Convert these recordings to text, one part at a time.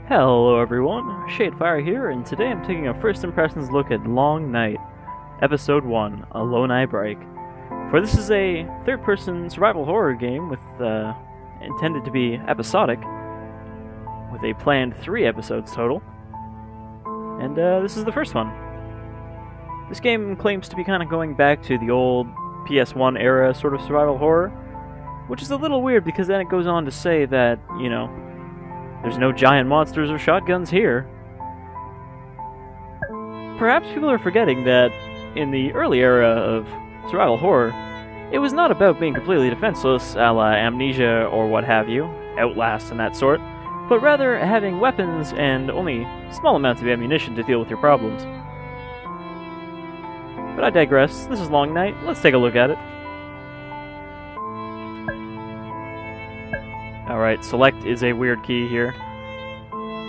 Hello everyone, Shadefire here, and today I'm taking a first impressions look at Long Night, Episode 1, A Lone Eye Break. For this is a third-person survival horror game with intended to be episodic, with a planned 3 episodes total, and this is the first one. This game claims to be kind of going back to the old PS1 era sort of survival horror, which is a little weird because then it goes on to say that, you know, there's no giant monsters or shotguns here. Perhaps people are forgetting that in the early era of survival horror, it was not about being completely defenseless, a la Amnesia or what have you, Outlast and that sort, but rather having weapons and only small amounts of ammunition to deal with your problems. But I digress. This is Long Night. Let's take a look at it. Alright, select is a weird key here.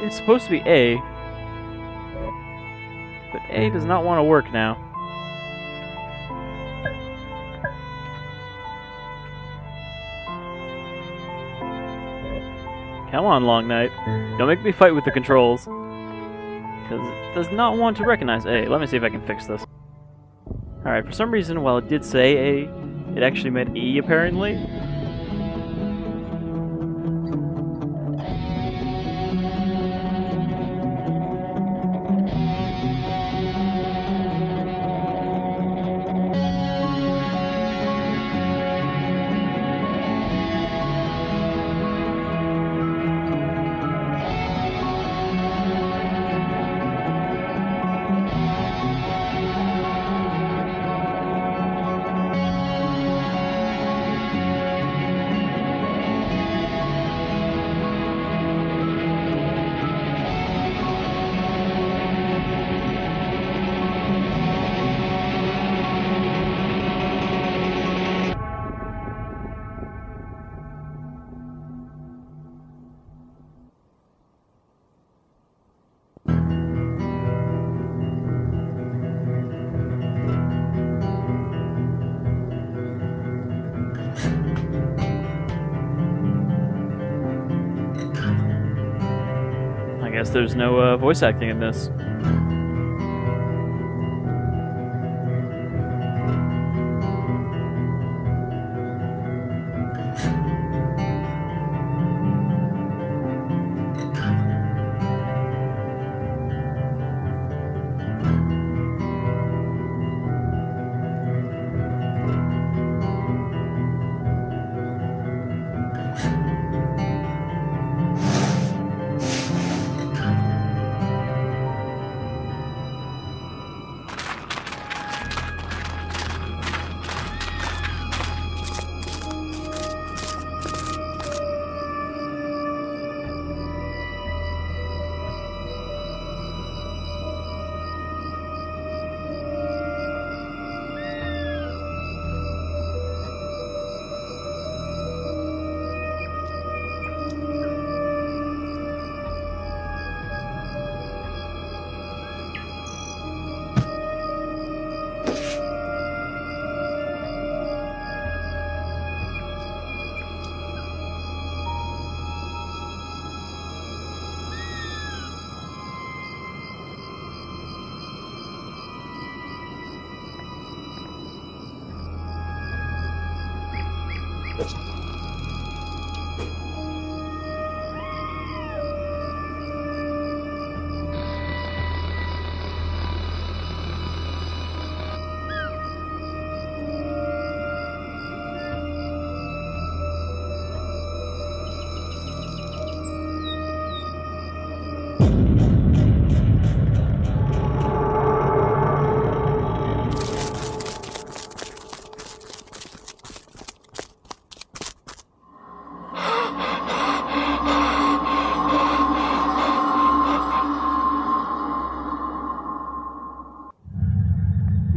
It's supposed to be A, but A does not want to work now. Come on, Long Night. Don't make me fight with the controls, because it does not want to recognize A. Let me see if I can fix this. Alright, for some reason, while it did say A, it actually meant E, apparently. I guess there's no voice acting in this.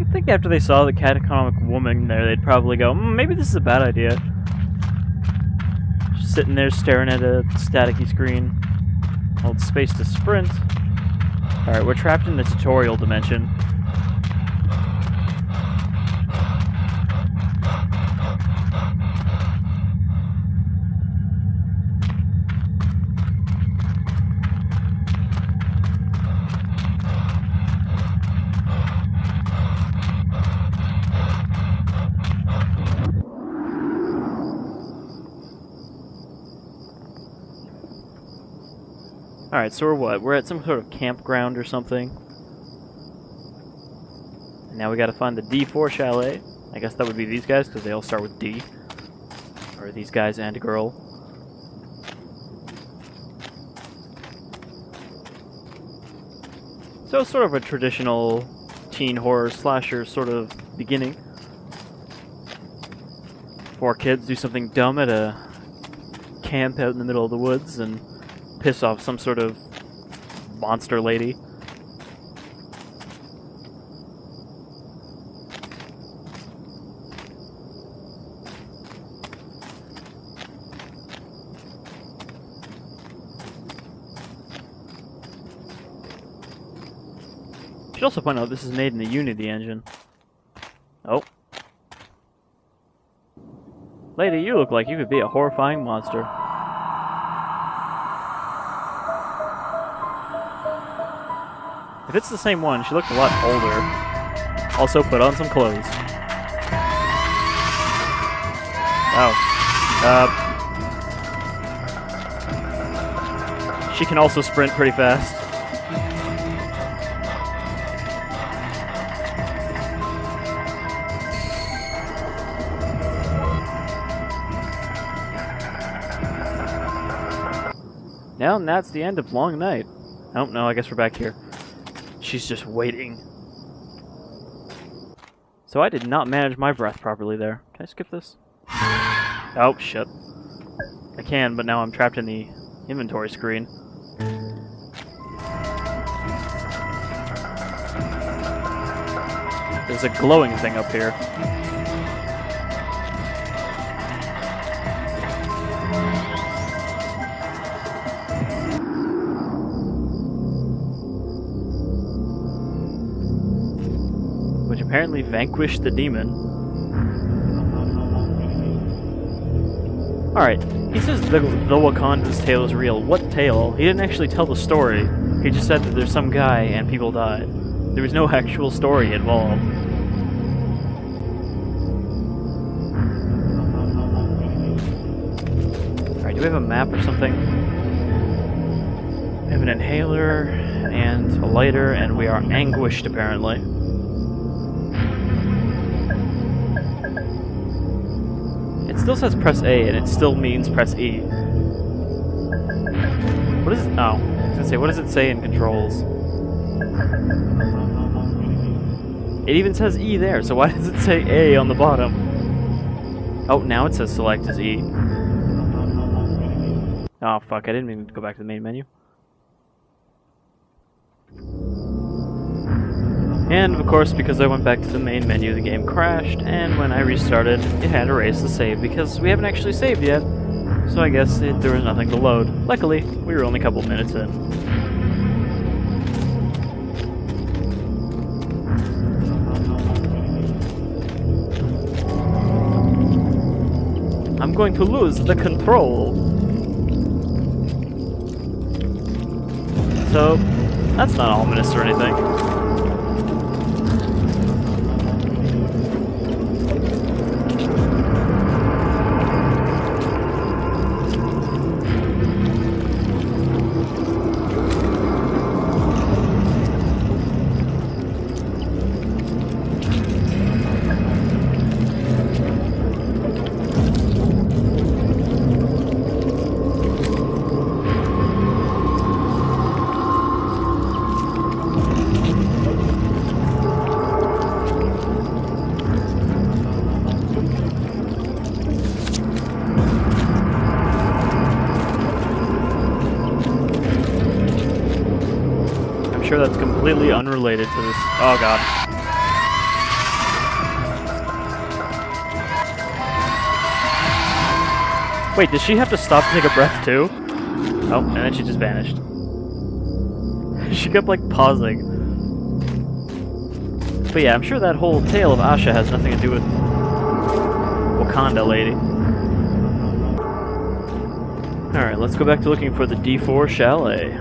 I think after they saw the catatonic woman there, they'd probably go, maybe this is a bad idea. Just sitting there staring at a staticky screen. Hold space to sprint. Alright, we're trapped in the tutorial dimension. Alright, so we're what? We're at some sort of campground or something. And now we gotta find the D4 chalet. I guess that would be these guys, because they all start with D. Or these guys and a girl. So it's sort of a traditional teen horror slasher sort of beginning. 4 kids do something dumb at a camp out in the middle of the woods and piss off some sort of monster lady. Should also point out this is made in the Unity engine. Oh. Lady, you look like you could be a horrifying monster. If it's the same one, she looked a lot older. Also, put on some clothes. Oh. She can also sprint pretty fast. Now, and that's the end of Long Night. Oh, no, I guess we're back here. She's just waiting. So I did not manage my breath properly there. Can I skip this? Oh, shit. I can, but now I'm trapped in the inventory screen. There's a glowing thing up here. Which apparently vanquished the demon. Alright, he says the Wakanda's tale is real. What tale? He didn't actually tell the story. He just said that there's some guy and people died. There was no actual story involved. Alright, do we have a map or something? We have an inhaler and a lighter, and we are anguished apparently. It still says press A, and it still means press E. What is it? Oh, I was gonna say, what does it say in controls? It even says E there, so why does it say A on the bottom? Oh, now it says select as E. Oh, fuck, I didn't mean to go back to the main menu. And, of course, because I went back to the main menu, the game crashed, and when I restarted, it had erased the save, because we haven't actually saved yet, so I guess there was nothing to load. Luckily, we were only a couple minutes in. I'm going to lose the control. So, that's not ominous or anything. Sure, that's completely unrelated to this. Oh god. Wait, did she have to stop to take a breath too? Oh, and then she just vanished. She kept like pausing. But yeah, I'm sure that whole tale of Asha has nothing to do with Wakanda lady. Alright, let's go back to looking for the D4 chalet.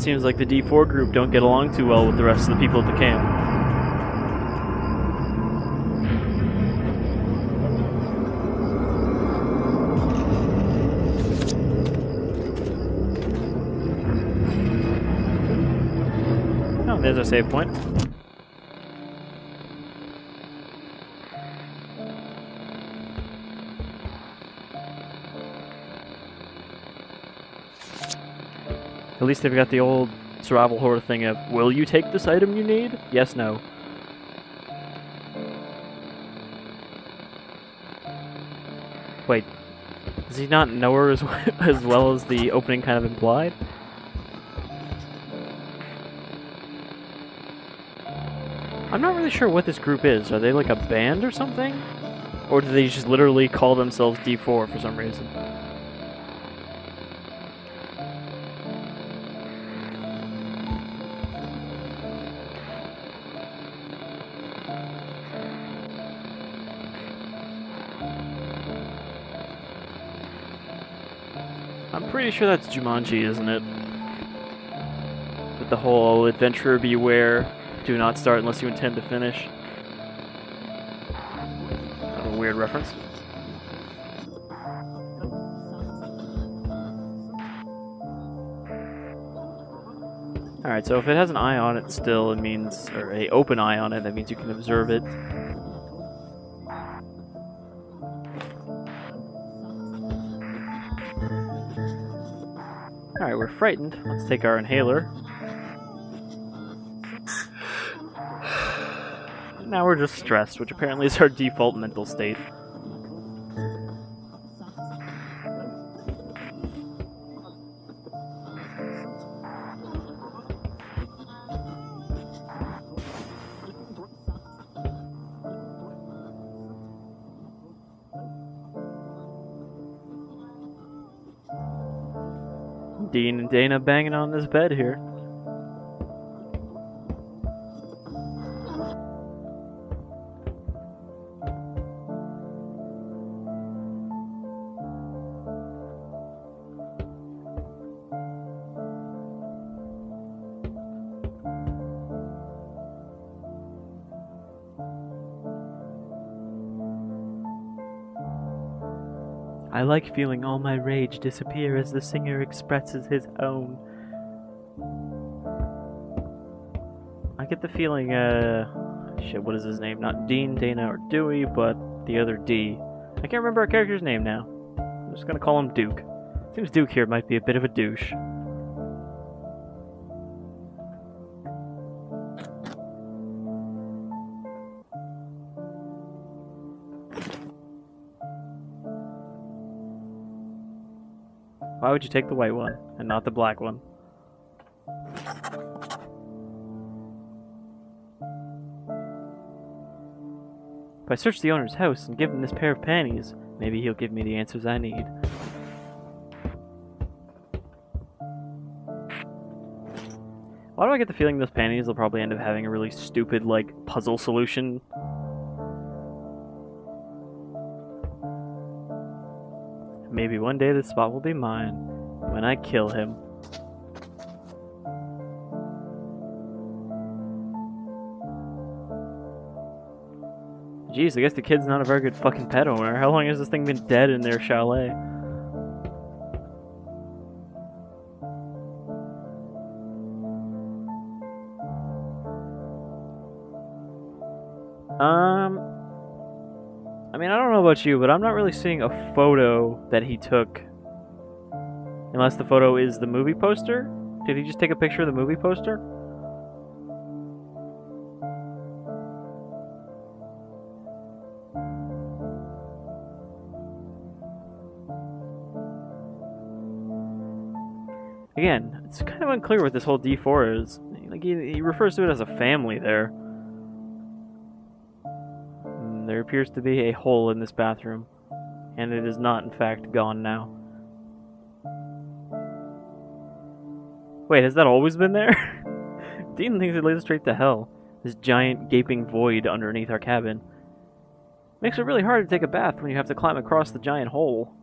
seems like the D4 group don't get along too well with the rest of the people at the camp. Oh, there's our save point. At least they've got the old survival horror thing of, will you take this item you need? Yes, no. Wait, does he not know her as well as the opening kind of implied? I'm not really sure what this group is. Are they like a band or something? Or do they just literally call themselves D4 for some reason? I'm pretty sure that's Jumanji, isn't it? With the whole adventurer beware, do not start unless you intend to finish. A weird reference. Alright, so if it has an eye on it still, it means, or an open eye on it, that means you can observe it. Alright, we're frightened. Let's take our inhaler. Now we're just stressed, which apparently is our default mental state. Dean and Dana banging on this bed here. I like feeling all my rage disappear as the singer expresses his own. I get the feeling, shit, what is his name? Not Dean, Dana, or Dewey, but the other D. I can't remember our character's name now. I'm just gonna call him Duke. Seems Duke here might be a bit of a douche. Why would you take the white one, and not the black one? If I search the owner's house and give him this pair of panties, maybe he'll give me the answers I need. Why do I get the feeling those panties will probably end up having a really stupid, like, puzzle solution? Maybe one day this spot will be mine, when I kill him. Jeez, I guess the kid's not a very good fucking pet owner. How long has this thing been dead in their chalet? I mean, I don't know about you, but I'm not really seeing a photo that he took. Unless the photo is the movie poster? Did he just take a picture of the movie poster? Again, it's kind of unclear what this whole D4 is. Like, he refers to it as a family there. There appears to be a hole in this bathroom, and it is not, in fact, gone now. Wait, has that always been there? Dean thinks it leads straight to hell. This giant, gaping void underneath our cabin. Makes it really hard to take a bath when you have to climb across the giant hole.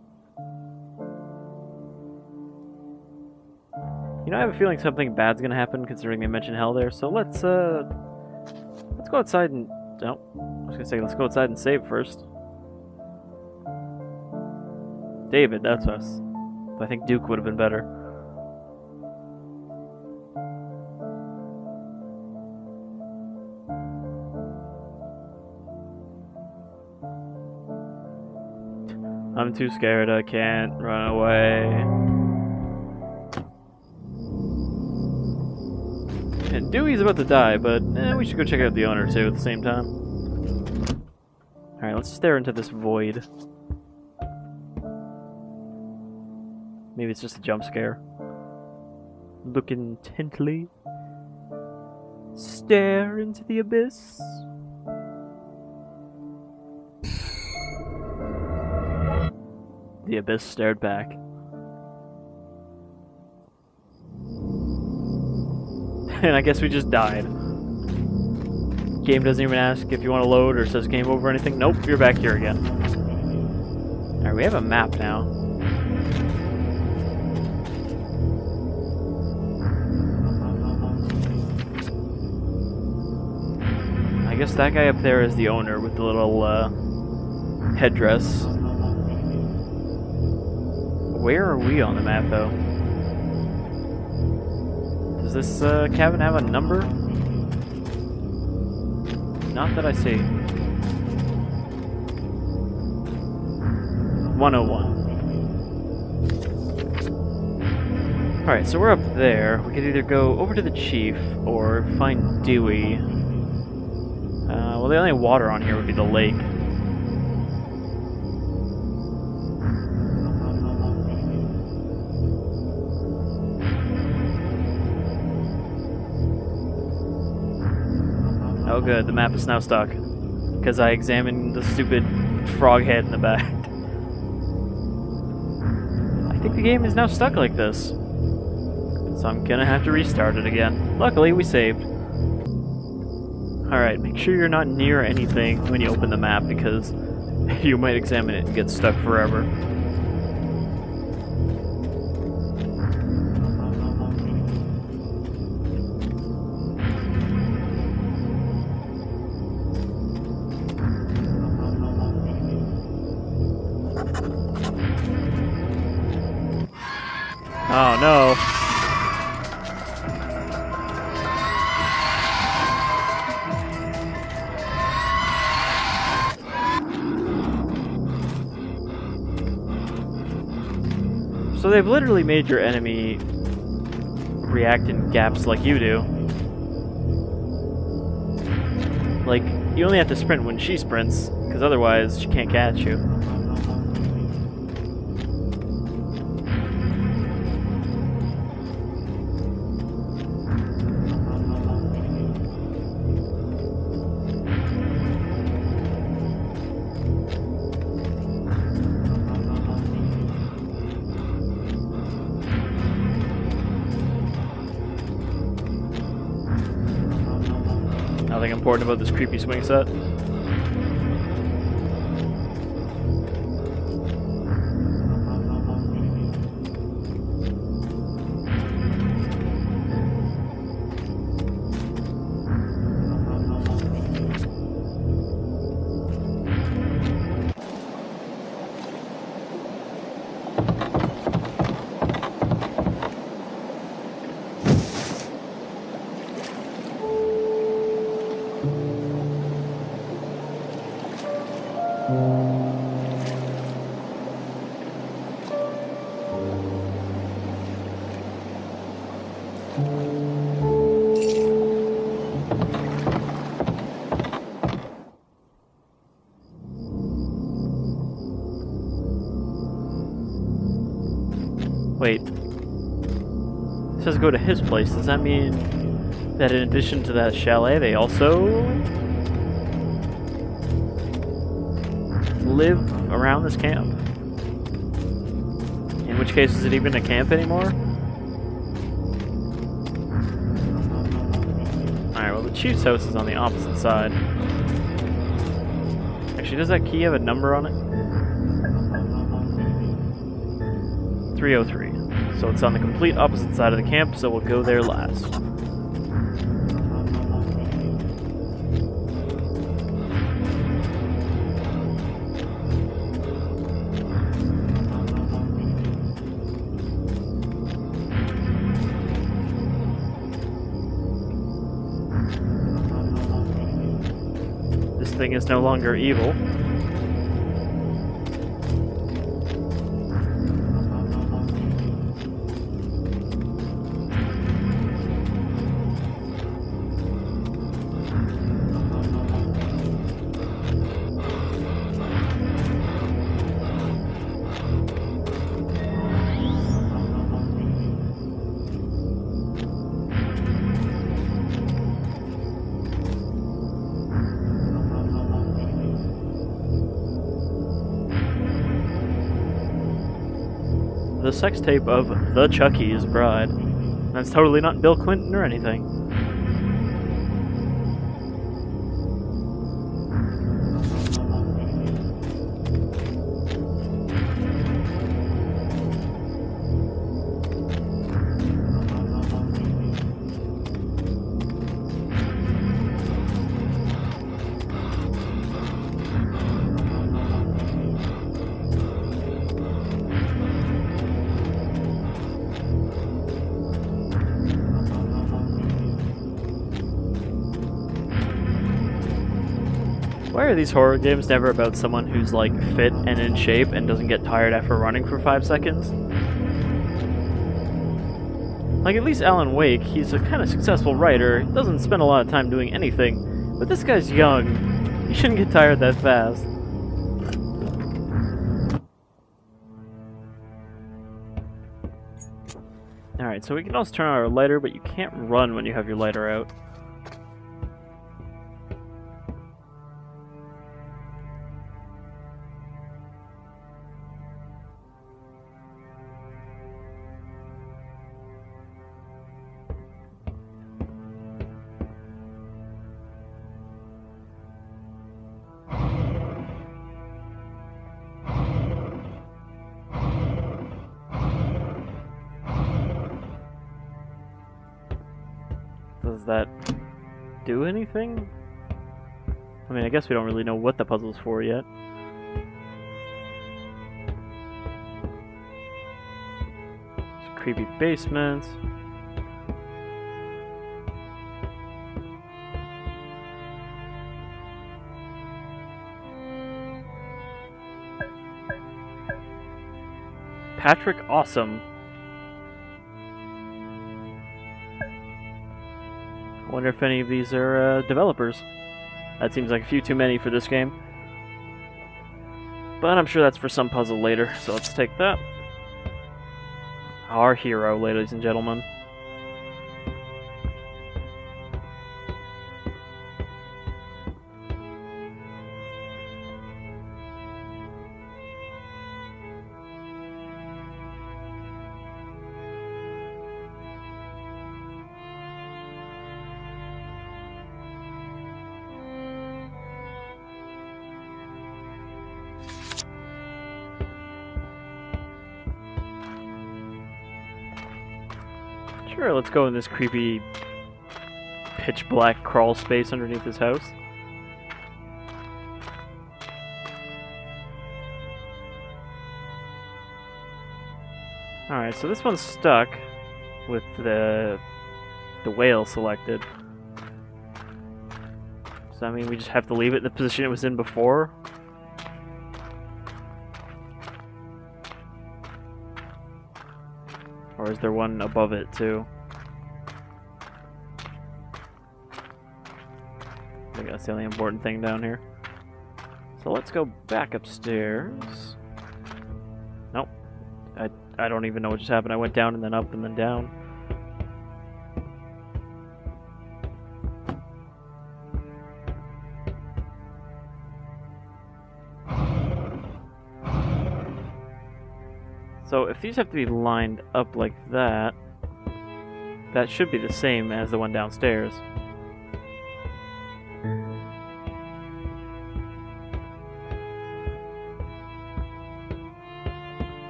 You know, I have a feeling something bad's gonna happen considering they mentioned hell there, so let's go outside and... Oh, I was gonna say let's go outside and save first. David, that's us. But I think Duke would have been better. I'm too scared, I can't run away. And Dewey's about to die, but we should go check out the owner too at the same time. Alright, let's stare into this void. Maybe it's just a jump scare. Look intently. Stare into the abyss. The abyss stared back. And I guess we just died. Game doesn't even ask if you want to load or says game over or anything. Nope, you're back here again. Alright, we have a map now. I guess that guy up there is the owner with the little headdress. Where are we on the map, though? Does this cabin have a number? Not that I see. 101. Alright, so we're up there. We could either go over to the chief or find Dewey. Well, the only water on here would be the lake. Oh good, the map is now stuck. Because I examined the stupid frog head in the back. I think the game is now stuck like this. So I'm gonna have to restart it again. Luckily, we saved. Alright, make sure you're not near anything when you open the map because you might examine it and get stuck forever. Oh no. So they've literally made your enemy react in gaps like you do. Like, you only have to sprint when she sprints, because otherwise she can't catch you. Nothing important about this creepy swing set. Wait. It says go to his place. Does that mean that in addition to that chalet, they also live around this camp? In which case, is it even a camp anymore? Alright, well the chief's house is on the opposite side. Actually, does that key have a number on it? 303. So it's on the complete opposite side of the camp, so we'll go there last. This thing is no longer evil. The sex tape of the Chucky's bride. That's totally not Bill Clinton or anything. Why are these horror games never about someone who's like fit and in shape and doesn't get tired after running for 5 seconds? Like at least Alan Wake, he's a kind of successful writer, doesn't spend a lot of time doing anything, but this guy's young. He shouldn't get tired that fast. Alright, so we can also turn on our lighter, but you can't run when you have your lighter out. Does that do anything? I mean, I guess we don't really know what the puzzle's for yet. It's a creepy basement. Patrick Awesome. I wonder if any of these are developers. That seems like a few too many for this game. But I'm sure that's for some puzzle later, so let's take that. Our hero, ladies and gentlemen. Sure, let's go in this creepy pitch black crawl space underneath his house. Alright, so this one's stuck with the whale selected. So I mean we just have to leave it in the position it was in before. Or is there one above it, too? I think that's the only important thing down here. So let's go back upstairs. Nope. I don't even know what just happened. I went down and then up and then down. So if these have to be lined up like that, that should be the same as the one downstairs.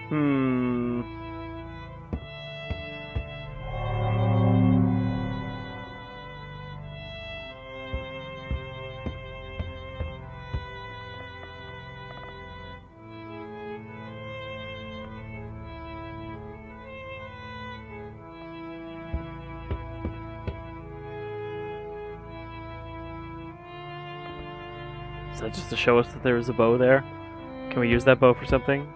Hmm. Is that just to show us that there was a bow there? Can we use that bow for something?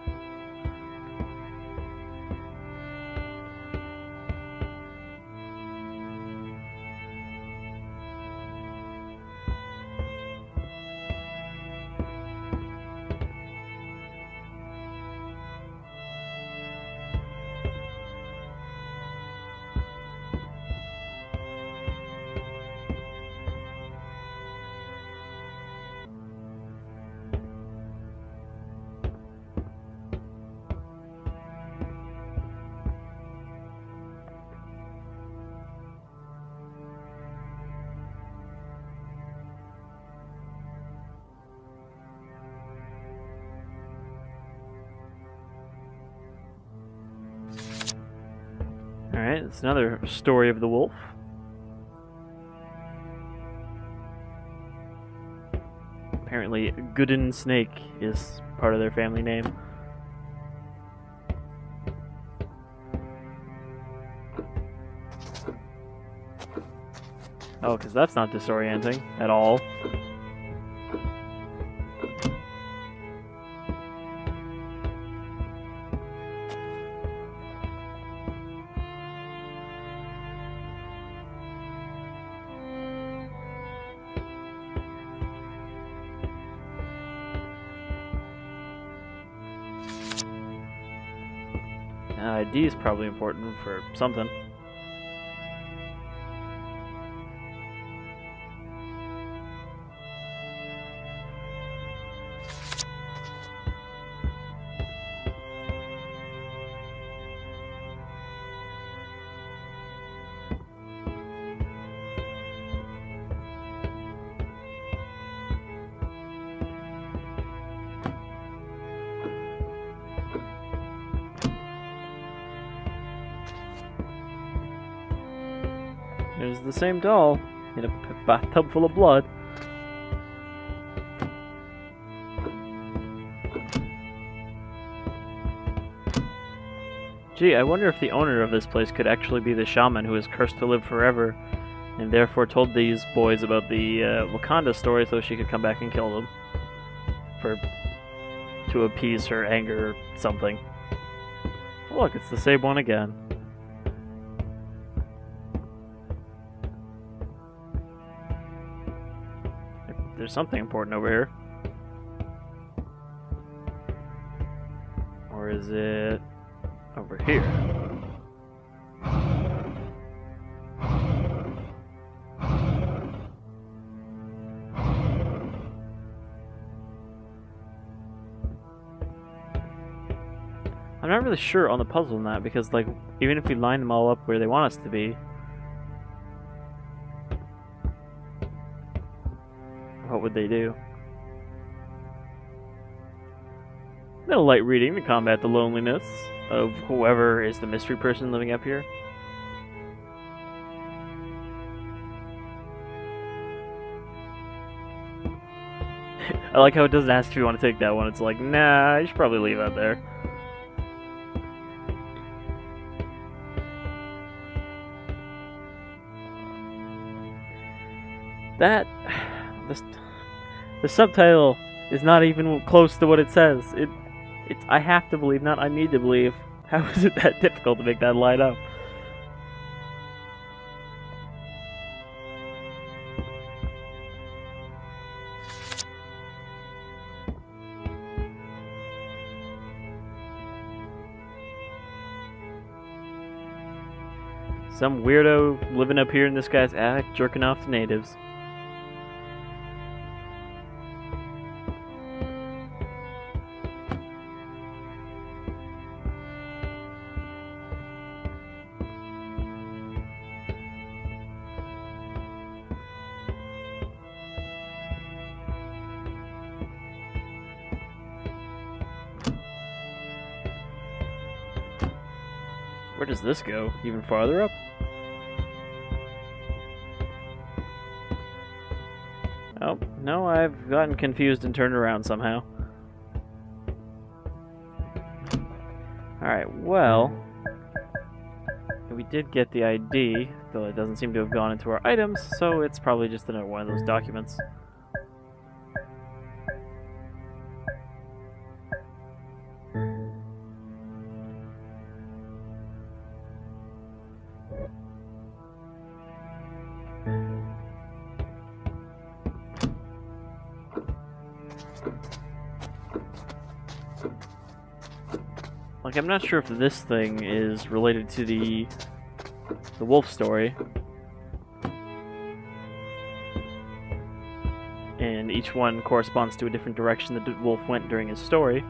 Alright, it's another story of the wolf. Apparently, Gooden Snake is part of their family name. Oh, because that's not disorienting at all. ID is probably important for something. There's the same doll in a bathtub full of blood. Gee, I wonder if the owner of this place could actually be the shaman who is cursed to live forever, and therefore told these boys about the Wakanda story so she could come back and kill them. To appease her anger or something. Oh, look, it's the same one again. There's something important over here. Or is it over here? I'm not really sure on the puzzle in that, because like even if we line them all up where they want us to be, what would they do? A little light reading to combat the loneliness of whoever is the mystery person living up here. I like how it doesn't ask if you want to take that one. It's like, nah, you should probably leave that there. The subtitle is not even close to what it says. It's I have to believe, not I need to believe. How is it that difficult to make that line up? Some weirdo living up here in this guy's attic, jerking off to natives. Where does this go? Even farther up? Oh, no, I've gotten confused and turned around somehow. Alright, well... we did get the ID, though it doesn't seem to have gone into our items, so it's probably just another one of those documents. Like, I'm not sure if this thing is related to the wolf story. And each one corresponds to a different direction that the wolf went during his story.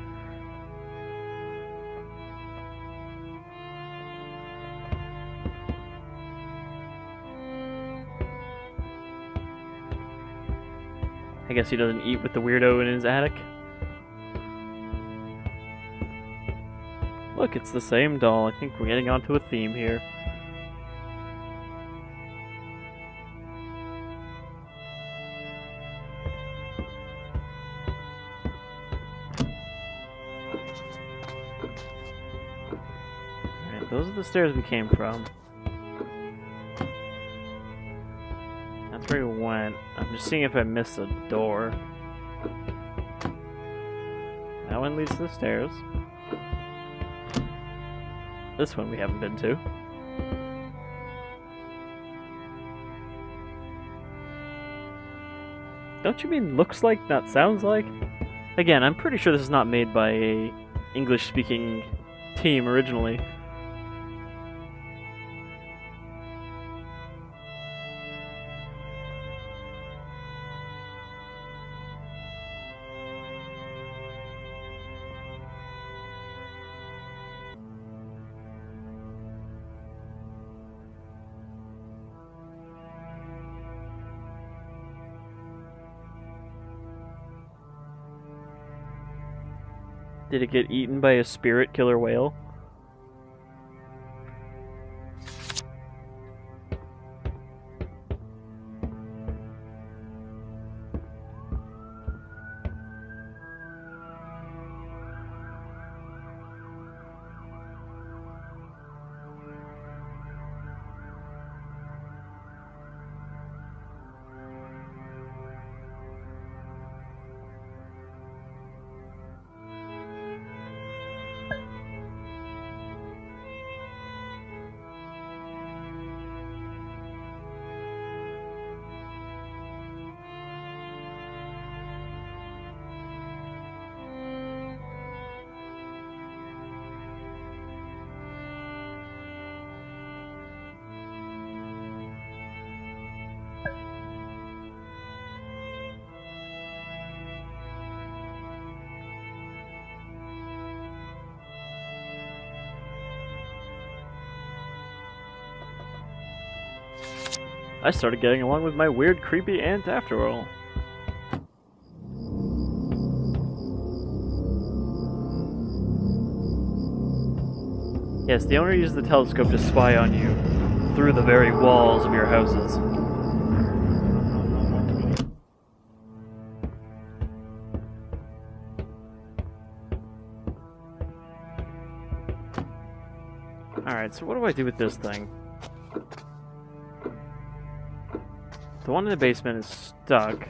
I guess he doesn't eat with the weirdo in his attic. Look, it's the same doll. I think we're getting onto a theme here. Alright, those are the stairs we came from. That's where we went. I'm just seeing if I missed a door. That one leads to the stairs. This one we haven't been to. Don't you mean looks like, not sounds like? Again, I'm pretty sure this is not made by a English-speaking team originally. Did it get eaten by a spirit killer whale? I started getting along with my weird, creepy aunt after all. Yes, the owner uses the telescope to spy on you through the very walls of your houses. Alright, so what do I do with this thing? The one in the basement is stuck.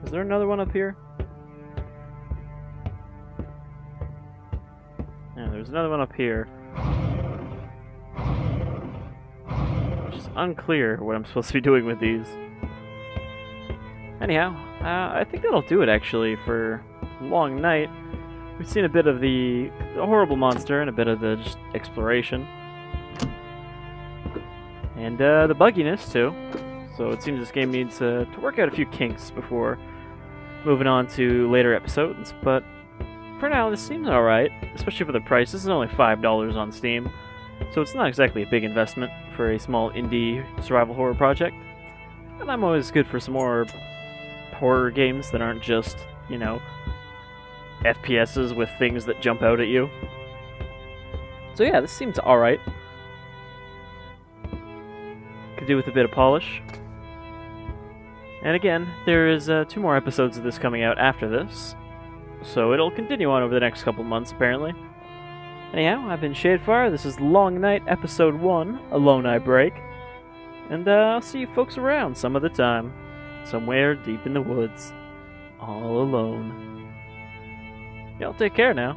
Is there another one up here? Yeah, there's another one up here. Unclear what I'm supposed to be doing with these. Anyhow, I think that'll do it actually for Long Night. We've seen a bit of the horrible monster and a bit of the just exploration. And the bugginess too. So it seems this game needs to work out a few kinks before moving on to later episodes. But for now, this seems alright, especially for the price. This is only $5 on Steam. so it's not exactly a big investment for a small indie survival horror project. And I'm always good for some more horror games that aren't just, you know, FPSs with things that jump out at you. So yeah, this seems alright. Could do with a bit of polish. And again, there is 2 more episodes of this coming out after this, so it'll continue on over the next couple months, apparently. Anyhow, I've been Shadefire, this is Long Night, Episode 1, Alone I Break, and I'll see you folks around some other time, somewhere deep in the woods, all alone. Y'all take care now.